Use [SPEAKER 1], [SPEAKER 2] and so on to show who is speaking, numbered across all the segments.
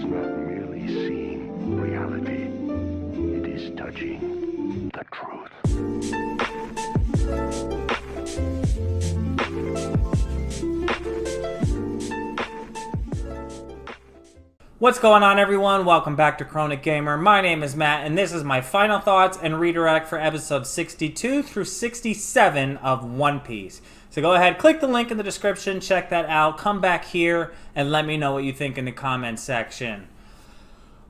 [SPEAKER 1] not merely seeing reality, it is touching the truth.
[SPEAKER 2] What's going on, everyone? Welcome back to Chronic Gamer. My name is Matt, and this is my final thoughts and redirect for episodes 62 through 67 of One Piece. So go ahead, click the link in the description, check that out, come back here, and let me know what you think in the comments section.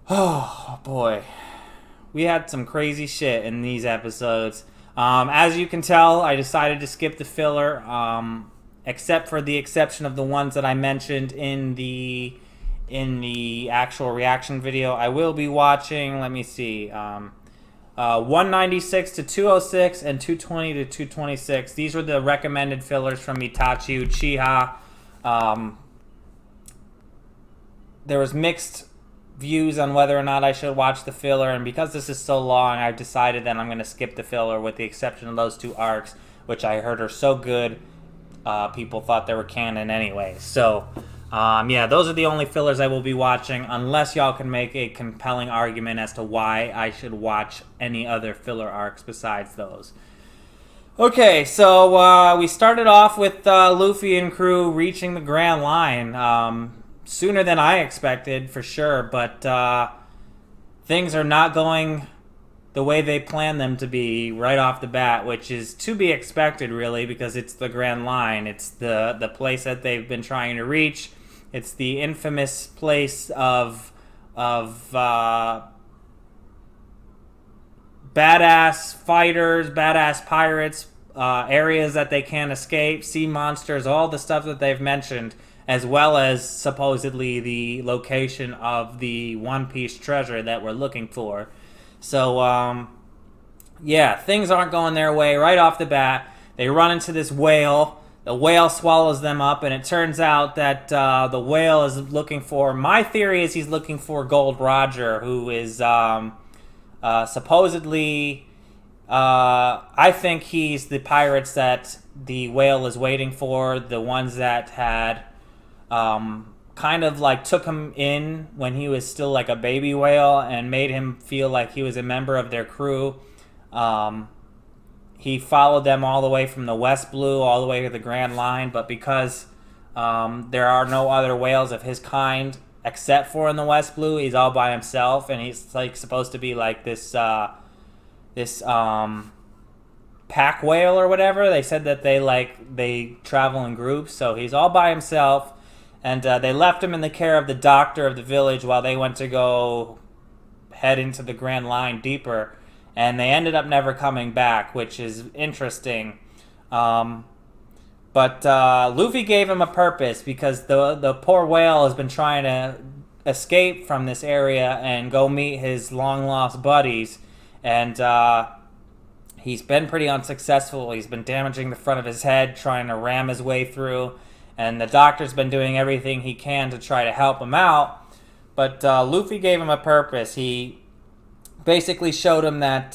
[SPEAKER 2] Oh, boy. We had some crazy shit in these episodes. As you can tell, I decided to skip the filler, except for the exception of the ones that I mentioned in the actual reaction video. I will be watching, let me see, 196 to 206 and 220 to 226. These were the recommended fillers from Itachi Uchiha. There was mixed views on whether or not I should watch the filler, and because this is so long, I've decided that I'm going to skip the filler with the exception of those two arcs, which I heard are so good, people thought they were canon anyway. So yeah, those are the only fillers I will be watching, unless y'all can make a compelling argument as to why I should watch any other filler arcs besides those. Okay, so we started off with Luffy and crew reaching the Grand Line sooner than I expected, for sure, but things are not going the way they planned them to be right off the bat, which is to be expected, really, because it's the Grand Line. It's the place that they've been trying to reach. It's the infamous place of badass fighters, badass pirates, areas that they can't escape, sea monsters, all the stuff that they've mentioned, as well as supposedly the location of the One Piece treasure that we're looking for. So, yeah, things aren't going their way right off the bat. They run into this whale. The whale swallows them up, and it turns out that the whale is looking for... My theory is he's looking for Gold Roger, who is supposedly... I think he's the pirates that the whale is waiting for, the ones that had kind of like took him in when he was still like a baby whale and made him feel like he was a member of their crew. He followed them all the way from the West Blue all the way to the Grand Line, but because there are no other whales of his kind except for in the West Blue, he's all by himself, and he's like supposed to be like this pack whale or whatever. They said that they travel in groups, so he's all by himself, and they left him in the care of the doctor of the village while they went to go head into the Grand Line deeper. And they ended up never coming back, which is interesting. But Luffy gave him a purpose, because the poor whale has been trying to escape from this area and go meet his long-lost buddies. And he's been pretty unsuccessful. He's been damaging the front of his head, trying to ram his way through. And the doctor's been doing everything he can to try to help him out. But Luffy gave him a purpose. He basically showed him that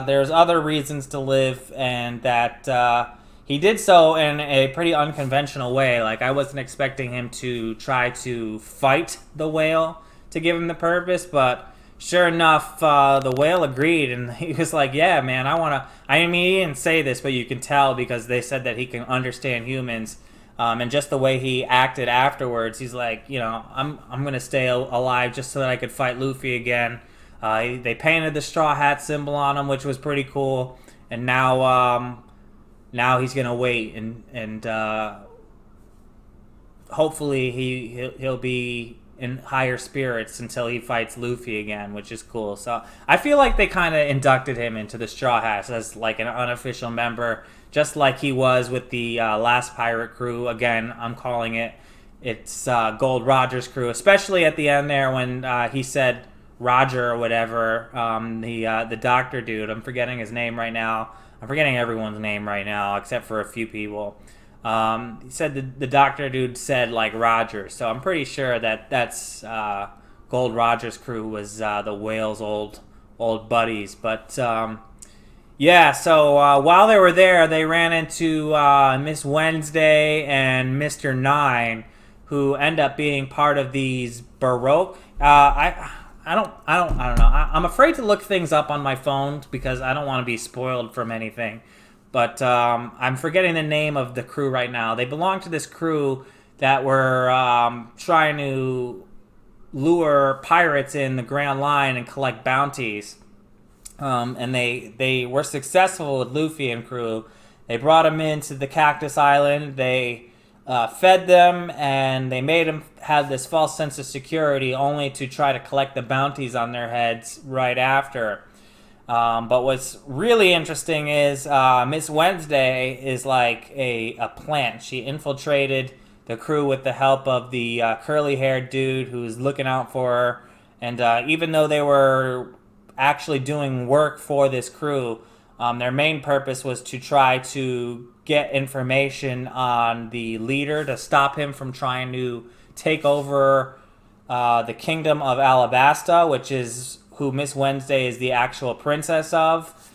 [SPEAKER 2] there's other reasons to live, and that he did so in a pretty unconventional way. Like, I wasn't expecting him to try to fight the whale to give him the purpose, but sure enough, the whale agreed, and he was like, yeah, man, I mean, he didn't say this, but you can tell because they said that he can understand humans, and just the way he acted afterwards, he's like, you know, I'm going to stay alive just so that I could fight Luffy again. They painted the straw hat symbol on him, which was pretty cool. And now he's gonna wait, and hopefully he'll be in higher spirits until he fights Luffy again, which is cool. So I feel like they kind of inducted him into the Straw Hats as like an unofficial member, just like he was with the last pirate crew. Again, I'm calling it's Gold Roger's crew, especially at the end there when he said Roger or whatever, the doctor dude. I'm forgetting his name right now. I'm forgetting everyone's name right now except for a few people. He said the doctor dude said like Roger, so I'm pretty sure that that's Gold Roger's crew was the whale's old buddies. But yeah, so while they were there, they ran into Miss Wednesday and Mr. Nine, who end up being part of these Baroque. I don't know. I'm afraid to look things up on my phone because I don't want to be spoiled from anything. But I'm forgetting the name of the crew right now. They belong to this crew that were trying to lure pirates in the Grand Line and collect bounties. And they were successful with Luffy and crew. They brought them into the Cactus Island. They fed them, and they made them have this false sense of security, only to try to collect the bounties on their heads right after. But what's really interesting is Miss Wednesday is like a plant. She infiltrated the crew with the help of the curly-haired dude who's looking out for her. And even though they were actually doing work for this crew, their main purpose was to try to get information on the leader to stop him from trying to take over the kingdom of Alabasta, which is who Miss Wednesday is the actual princess of,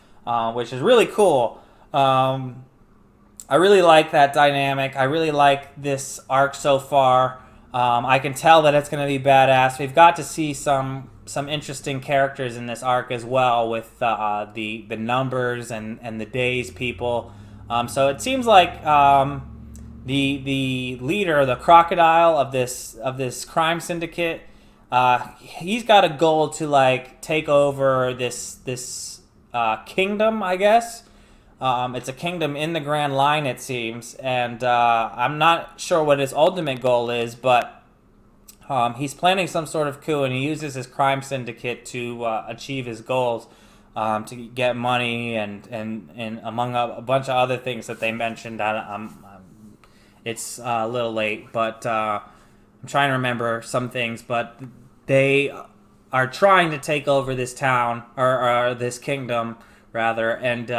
[SPEAKER 2] which is really cool. I really like that dynamic. I really like this arc so far. I can tell that it's going to be badass. We've got to see some interesting characters in this arc as well, with the numbers and the days people. So it seems like the leader, the crocodile of this crime syndicate, he's got a goal to like take over this kingdom, I guess. It's a kingdom in the Grand Line, it seems, and I'm not sure what his ultimate goal is, but he's planning some sort of coup, and he uses his crime syndicate to achieve his goals, to get money and among a bunch of other things that they mentioned. It's a little late, but I'm trying to remember some things, but they are trying to take over this town, or this kingdom, rather, and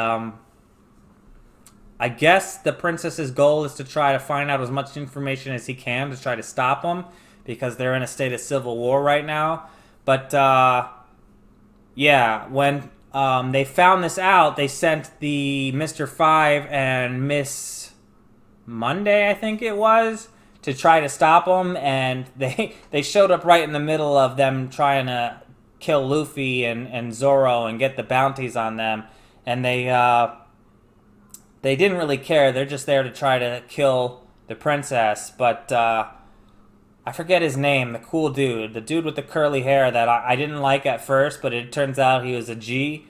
[SPEAKER 2] I guess the princess's goal is to try to find out as much information as he can to try to stop them, because they're in a state of civil war right now. But yeah, when they found this out, they sent the Mr. 5 and Miss Monday, I think it was, to try to stop them, and they showed up right in the middle of them trying to kill Luffy and Zoro and get the bounties on them, and they didn't really care. They're just there to try to kill the princess. But I forget his name, the cool dude, the dude with the curly hair that I didn't like at first, but it turns out he was a G.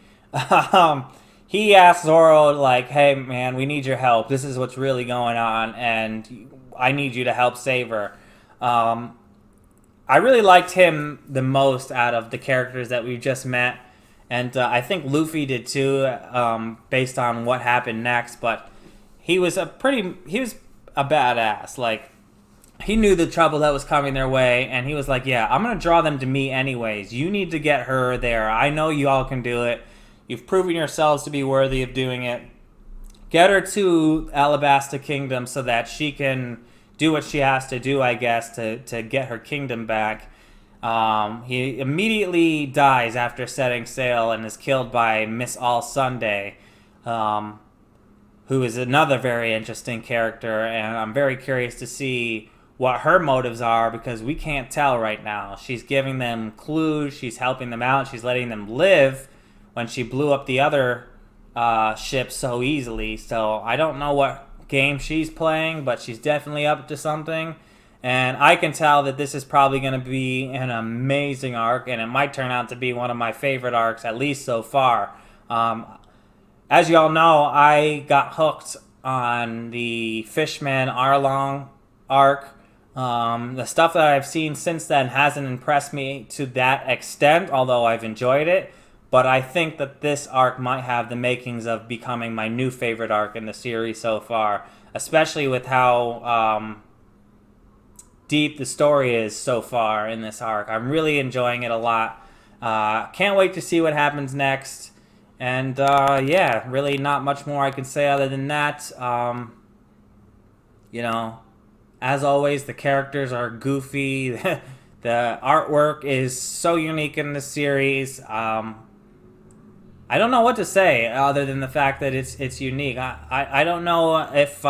[SPEAKER 2] He asked Zoro, like, hey, man, we need your help. This is what's really going on, and I need you to help save her. I really liked him the most out of the characters that we just met. And I think Luffy did too, based on what happened next. But he was a badass. Like, he knew the trouble that was coming their way, and he was like, yeah, I'm going to draw them to me anyways. You need to get her there. I know you all can do it. You've proven yourselves to be worthy of doing it. Get her to Alabasta Kingdom so that she can do what she has to do, I guess, to get her kingdom back. He immediately dies after setting sail and is killed by Miss All Sunday, who is another very interesting character, and I'm very curious to see what her motives are, because we can't tell right now. She's giving them clues, she's helping them out, she's letting them live when she blew up the other ship so easily, so I don't know what game she's playing, but she's definitely up to something. And I can tell that this is probably going to be an amazing arc, and it might turn out to be one of my favorite arcs, at least so far. As you all know, I got hooked on the Fishman Arlong arc. The stuff that I've seen since then hasn't impressed me to that extent, although I've enjoyed it. But I think that this arc might have the makings of becoming my new favorite arc in the series so far, especially with how deep the story is so far in this arc. I'm really enjoying it a lot. Can't wait to see what happens next. And yeah, really not much more I can say other than that. You know, as always, the characters are goofy. The artwork is so unique in this series. I don't know what to say other than the fact that it's unique. I don't know if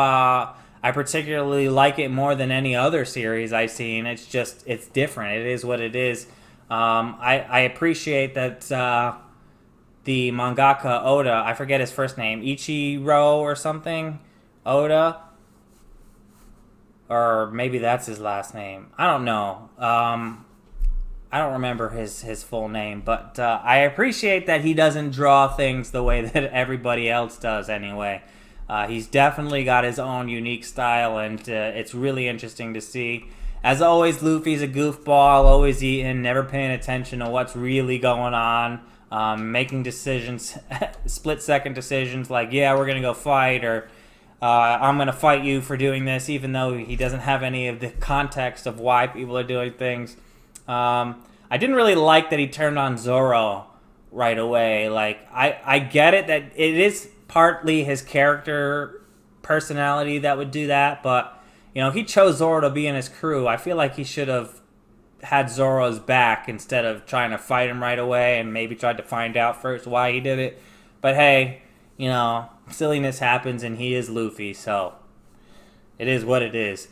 [SPEAKER 2] I particularly like it more than any other series I've seen. It's different. It is what it is. I appreciate that the mangaka Oda, I forget his first name, Ichiro or something, Oda, or maybe that's his last name. I don't know. I don't remember his full name, but I appreciate that he doesn't draw things the way that everybody else does anyway. He's definitely got his own unique style, and it's really interesting to see. As always, Luffy's a goofball, always eating, never paying attention to what's really going on, making decisions, split-second decisions like, yeah, we're going to go fight, or I'm going to fight you for doing this, even though he doesn't have any of the context of why people are doing things. I didn't really like that he turned on Zoro right away. Like, I get it that it is partly his character personality that would do that, but, you know, he chose Zoro to be in his crew. I feel like he should have had Zoro's back instead of trying to fight him right away and maybe tried to find out first why he did it. But hey, you know, silliness happens and he is Luffy, so it is what it is.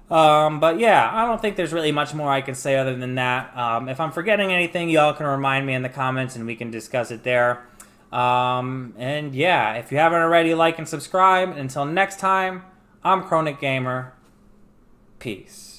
[SPEAKER 2] But yeah, I don't think there's really much more I can say other than that. If I'm forgetting anything, y'all can remind me in the comments and we can discuss it there. And yeah, if you haven't already, like and subscribe. Until next time, I'm Chronic Gamer. Peace.